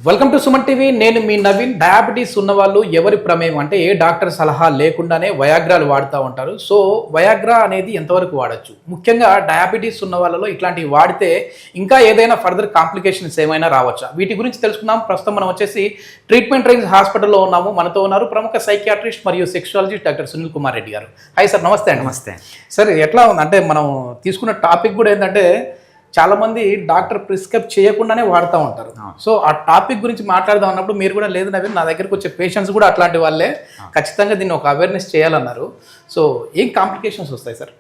Welcome to Suman TV. నేను మీ Naveen. Diabetes ఉన్న వాళ్ళు ఎవరి ప్రమేయం అంటే ఏ డాక్టర్ సలహా లేకుండానే వయాగ్రాలు వాడుతూ ఉంటారు. సో వయాగ్రా అనేది ఎంతవరకు వాడచ్చు, ముఖ్యంగా డయాబెటీస్ ఉన్న వాళ్ళలో ఇట్లాంటివి వాడితే ఇంకా ఏదైనా ఫర్దర్ కాంప్లికేషన్స్ ఏమైనా రావచ్చా, వీటి గురించి తెలుసుకుందాం. ప్రస్తుతం మనం వచ్చేసి ట్రీట్మెంట్ రేంజ్ హాస్పిటల్లో ఉన్నాము. మనతో ఉన్నారు ప్రముఖ సైకియాట్రిస్ట్ మరియు సెక్సువాలజిస్ట్ డాక్టర్ సునీల్ కుమార్ రెడ్డి గారు. Hi sir. నమస్తే అండి. నమస్తే సార్. ఎట్లా ఉంది అంటే మనం తీసుకున్న టాపిక్ కూడా ఏంటంటే చాలా మంది డాక్టర్ ప్రిస్క్రైబ్ చేయకుండానే వాడుతూ ఉంటారు. సో ఆ టాపిక్ గురించి మాట్లాడదాం అన్నప్పుడు మీరు కూడా లేదు నవీన్, నా దగ్గరకు వచ్చే పేషెంట్స్ కూడా అట్లాంటి వాళ్ళే, ఖచ్చితంగా దీన్ని ఒక అవేర్నెస్ చేయాలన్నారు. సో ఏం కాంప్లికేషన్స్ వస్తాయి సార్?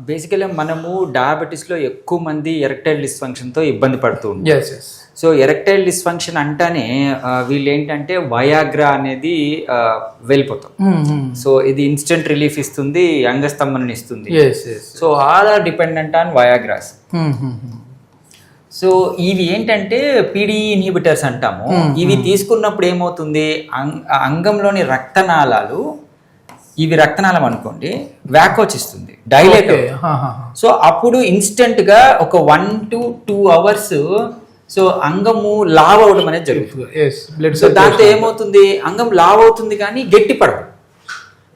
బేసికల్గా మనము డయాబెటీస్లో ఎక్కువ మంది ఎరెక్టైల్ డిస్ఫంక్షన్తో ఇబ్బంది పడుతూ ఉంటారు. సో ఎరెక్టైల్ డిస్ఫంక్షన్ అంటానే వీళ్ళు ఏంటంటే వయాగ్రా అనేది వెళ్ళిపోతాం. సో ఇది ఇన్స్టెంట్ రిలీఫ్ ఇస్తుంది, అంగస్తంభన ఇస్తుంది. So all are dependent on Viagras. So ఇవి ఏంటంటే పీడీఈ ఇన్హిబిటర్స్ అంటాము. ఇవి తీసుకున్నప్పుడు ఏమవుతుంది, అంగంలోని రక్తనాళాలు, ఇవి రక్తనాళం అనుకోండి, వ్యాకోచిస్తుంది, డైలేట్. సో అప్పుడు ఇన్స్టెంట్గా ఒక 1 to 2 hours సో అంగము లావ్ అవడం అనేది జరుగుతుంది. సో దాంతో ఏమవుతుంది, అంగం లావ్ అవుతుంది కానీ గట్టి పడదు,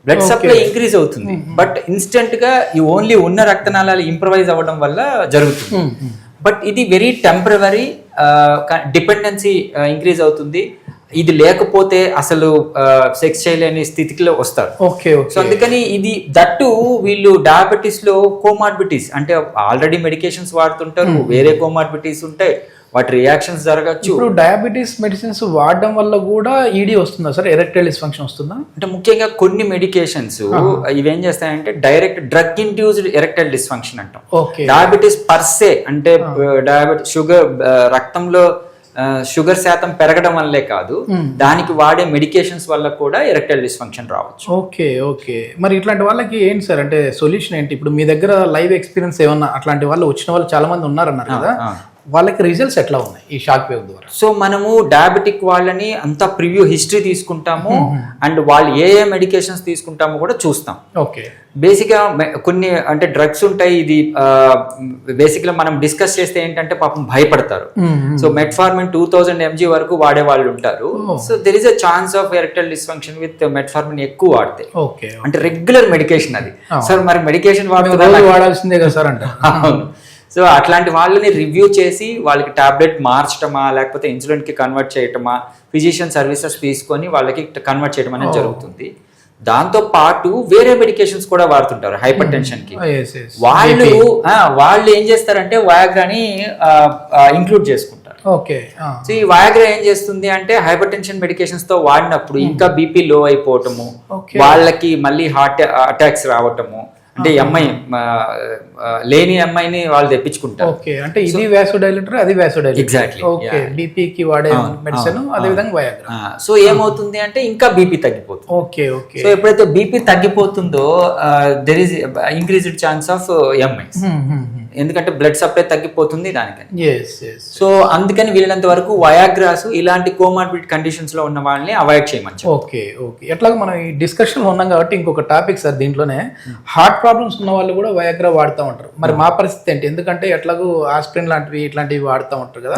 బ్లడ్ సప్లై ఇంక్రీజ్ అవుతుంది. బట్ ఇన్స్టెంట్ గా ఈ ఓన్లీ ఉన్న రక్తనాళాలు ఇంప్రవైజ్ అవ్వడం వల్ల జరుగుతుంది. బట్ ఇది వెరీ టెంపరరీ, డిపెండెన్సీ ఇంక్రీజ్ అవుతుంది. ఇది లేకపోతే అసలు సెక్స్ చేయలేని స్థితిలో వస్తారు. సో అందుకని ఇది దట్టు వీళ్ళు డయాబెటీస్ లో కోమార్బిటీస్ అంటే ఆల్రెడీ మెడికేషన్స్ వాడుతుంటారు, వేరే కోమార్బిటీస్ ఉంటాయి, వాటి రియాక్షన్స్ జరగచ్చు. ఇప్పుడు డయాబెటీస్ మెడిసిన్స్ వాడడం వల్ల కూడా ఈడీ వస్తుందా సార్, ఎరెక్టైల్ డిస్ఫంక్షన్ వస్తుందా? అంటే ముఖ్యంగా కొన్ని మెడికేషన్స్ ఇవేం చేస్తాయంటే direct drug induced erectile dysfunction అంటాం. డయాబెటీస్ పర్సే అంటే డయాబెటీస్ షుగర్ రక్తంలో షుగర్ శాతం పెరగడం వల్లే కాదు, దానికి వాడే మెడికేషన్స్ వల్ల కూడా ఎరెక్టైల్ డిస్ఫంక్షన్ రావచ్చు. ఓకే. మరి ఇట్లాంటి వాళ్ళకి ఏంటి సార్ అంటే సొల్యూషన్ ఏంటి? ఇప్పుడు మీ దగ్గర లైవ్ ఎక్స్పీరియన్స్ ఏమన్నా అట్లాంటి వాళ్ళు వచ్చిన వాళ్ళు చాలా మంది ఉన్నారన్నారు కదా, వాళ్ళకి రిజల్ట్స్ ఎట్లా ఉన్నాయి ఈ షాక్ వేవ్ ద్వారా? సో మనము డయాబెటిక్ వాళ్ళని అంతా ప్రివ్యూ హిస్టరీ తీసుకుంటాము, అండ్ వాళ్ళు ఏ మెడికేషన్స్ తీసుకుంటామో కూడా చూస్తాం. బేసిక్గా కొన్ని అంటే డ్రగ్స్ ఉంటాయి, ఇది బేసిక్గా మనం డిస్కస్ చేస్తే ఏంటంటే పాపం భయపడతారు. సో మెట్ఫార్మిన్ 2000 mg వరకు వాడే వాళ్ళు ఉంటారు. So there is a chance of erectile dysfunction with metformin ఎక్కువ వాడితే. అంటే రెగ్యులర్ మెడికేషన్ అది. సార్ మరి మెడికేషన్ వాడాల్సిందే కదా సార్ అంటే. సో అట్లాంటి వాళ్ళని రివ్యూ చేసి వాళ్ళకి టాబ్లెట్ మార్చడమా లేకపోతే ఇన్సులిన్ కి కన్వర్ట్ చేయటమా, ఫిజిషియన్ సర్వీసెస్ తీసుకొని వాళ్ళకి కన్వర్ట్ చేయడం అనేది జరుగుతుంది. దాంతో పాటు వేరే మెడికేషన్స్ కూడా వాడుతుంటారు హైపర్ టెన్షన్ కి. వాళ్ళు ఏం చేస్తారంటే వయాగ్రాని ఇంక్లూడ్ చేసుకుంటారు. సో ఈ వయాగ్రా ఏం చేస్తుంది అంటే హైపర్ టెన్షన్ మెడికేషన్స్ తో వాడినప్పుడు ఇంకా బీపీ లో అయిపోవటము, వాళ్ళకి మళ్ళీ హార్ట్ అటాక్స్ రావటము, అంటే ఎంఐ లేని ఎంఐని వాళ్ళు తెప్పించుకుంటారు. అంటే ఇది వాసోడైలేటర్, అది వాసోడైలేటర్. ఎగ్జాక్ట్లీ. బీపీకి వాడే మెడిసిన్, అదే విధంగా వయాగ్రా. సో ఏమవుతుంది అంటే ఇంకా బీపీ తగ్గిపోతుంది. సో ఎప్పుడైతే బీపీ తగ్గిపోతుందో there is increased chance of MIs, ఎందుకంటే బ్లడ్ సప్లై తగ్గిపోతుంది దానికని. సో అందుకని వీళ్ళంత వరకు వయాగ్రాస్ ఇలాంటి కోమార్బిడ్ కండిషన్స్ లో ఉన్న వాళ్ళని అవాయిడ్ చేయమని. ఓకే. ఎట్లాగో మనం ఈ డిస్కషన్ ఉన్నాం కాబట్టి ఇంకొక టాపిక్ సార్, దీంట్లోనే హార్ట్ ప్రాబ్లమ్స్ ఉన్న వాళ్ళు కూడా వయాగ్రా వాడుతూ ఉంటారు. మరి మా పరిస్థితి ఏంటి? ఎందుకంటే ఎట్లాగో ఆస్పిరిన్ లాంటివి ఇట్లాంటివి వాడుతూ ఉంటారు కదా,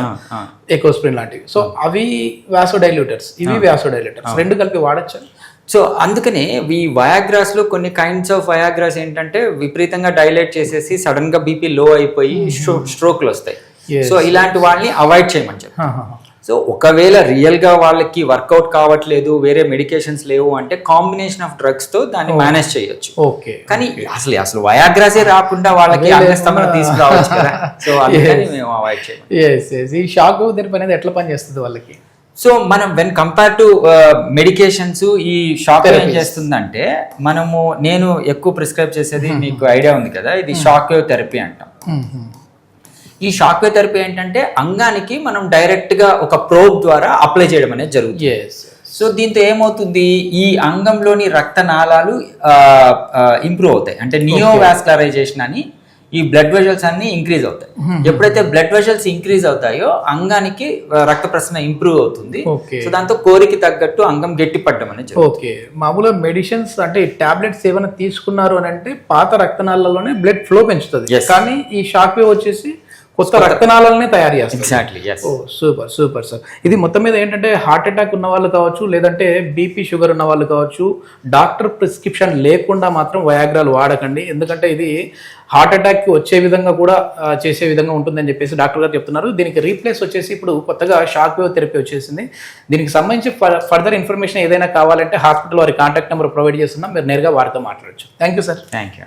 ఎకోస్ప్రిన్ లాంటివి. సో అవి వాసోడైల్యూటర్స్, ఇవి వాసోడైల్యూటర్స్, రెండు కలిపి వాడచ్చా? సో అందుకనే ఈ వయాగ్రాస్ లో కొన్ని కైండ్స్ ఆఫ్ వయాగ్రాస్ ఏంటంటే విపరీతంగా డైలేట్ చేసేసి సడన్ గా బీపీ లో అయిపోయి స్ట్రోక్లు వస్తాయి. సో ఇలాంటి వాళ్ళని అవాయిడ్ చేయమని చెప్పి. సో ఒకవేళ రియల్ గా వాళ్ళకి వర్కౌట్ కావట్లేదు, వేరే మెడికేషన్స్ లేవు అంటే కాంబినేషన్ ఆఫ్ డ్రగ్స్ తో దాన్ని మేనేజ్ చేయొచ్చు. కానీ అసలు వయాగ్రాసే రాకుండా వాళ్ళకి అంగస్తంభన తీసుకురావచ్చు కదా. సో అందుకని మేము అవాయిడ్ చేయాలి. ఈ షాక్ థెరపీ అనేది ఎట్లా పనిచేస్తుంది వాళ్ళకి? సో మనం వెన్ కంపేర్ టు మెడికేషన్స్, ఈ షాక్ ఏం చేస్తుందంటే నేను ఎక్కువ ప్రిస్క్రైబ్ చేసేది మీకు ఐడియా ఉంది కదా, ఇది షాక్ వేవ్ థెరపీ అంటాం. ఈ షాక్ వేవ్ థెరపీ ఏంటంటే అంగానికి మనం డైరెక్ట్ గా ఒక ప్రోబ్ ద్వారా అప్లై చేయడం అనేది జరుగుతుంది. సో దీంతో ఏమవుతుంది, ఈ అంగంలోని రక్తనాళాలు ఇంప్రూవ్ అవుతాయి. అంటే నియోవాస్కులరైజేషన్ అని ఈ బ్లడ్ వెజల్స్ అన్ని ఇంక్రీజ్ అవుతాయి. ఎప్పుడైతే బ్లడ్ వెజల్స్ ఇంక్రీజ్ అవుతాయో అంగానికి రక్త ప్రసరణ ఇంప్రూవ్ అవుతుంది. సో దాంతో కోరికి తగ్గట్టు అంగం గట్టిపడడం అనేది. మామూలుగా మెడిసిన్స్ అంటే టాబ్లెట్స్ ఏమైనా తీసుకున్నారు అని అంటే పాత రక్తనాళాల్లోనే బ్లడ్ ఫ్లో పెంచుతుంది, కానీ ఈ షాక్ వేవ్ వచ్చేసి కొత్త రక్తనాళాలనే తయారు చేస్తారు. ఎగ్జాక్ట్లీ. ఓ సూపర్ సూపర్ సార్. ఇది మొత్తం మీద ఏంటంటే హార్ట్ అటాక్ ఉన్న వాళ్ళు కావచ్చు, లేదంటే బీపీ షుగర్ ఉన్న వాళ్ళు కావచ్చు, డాక్టర్ ప్రిస్క్రిప్షన్ లేకుండా మాత్రం వయాగ్రాలు వాడకండి. ఎందుకంటే ఇది హార్ట్ అటాక్ వచ్చే విధంగా కూడా చేసే విధంగా ఉంటుందని చెప్పేసి డాక్టర్ గారు చెప్తున్నారు. దీనికి రీప్లేస్ వచ్చేసి ఇప్పుడు కొత్తగా షాక్ వేవ్ థెరపీ వచ్చేసింది. దీనికి సంబంధించి ఫర్దర్ ఇన్ఫర్మేషన్ ఏదైనా కావాలంటే హాస్పిటల్ వారి కాంటాక్ట్ నెంబర్ ప్రొవైడ్ చేస్తున్నాం, మీరు నేరుగా వారితో మాట్లాడచ్చు. Thank you sir. Thank you.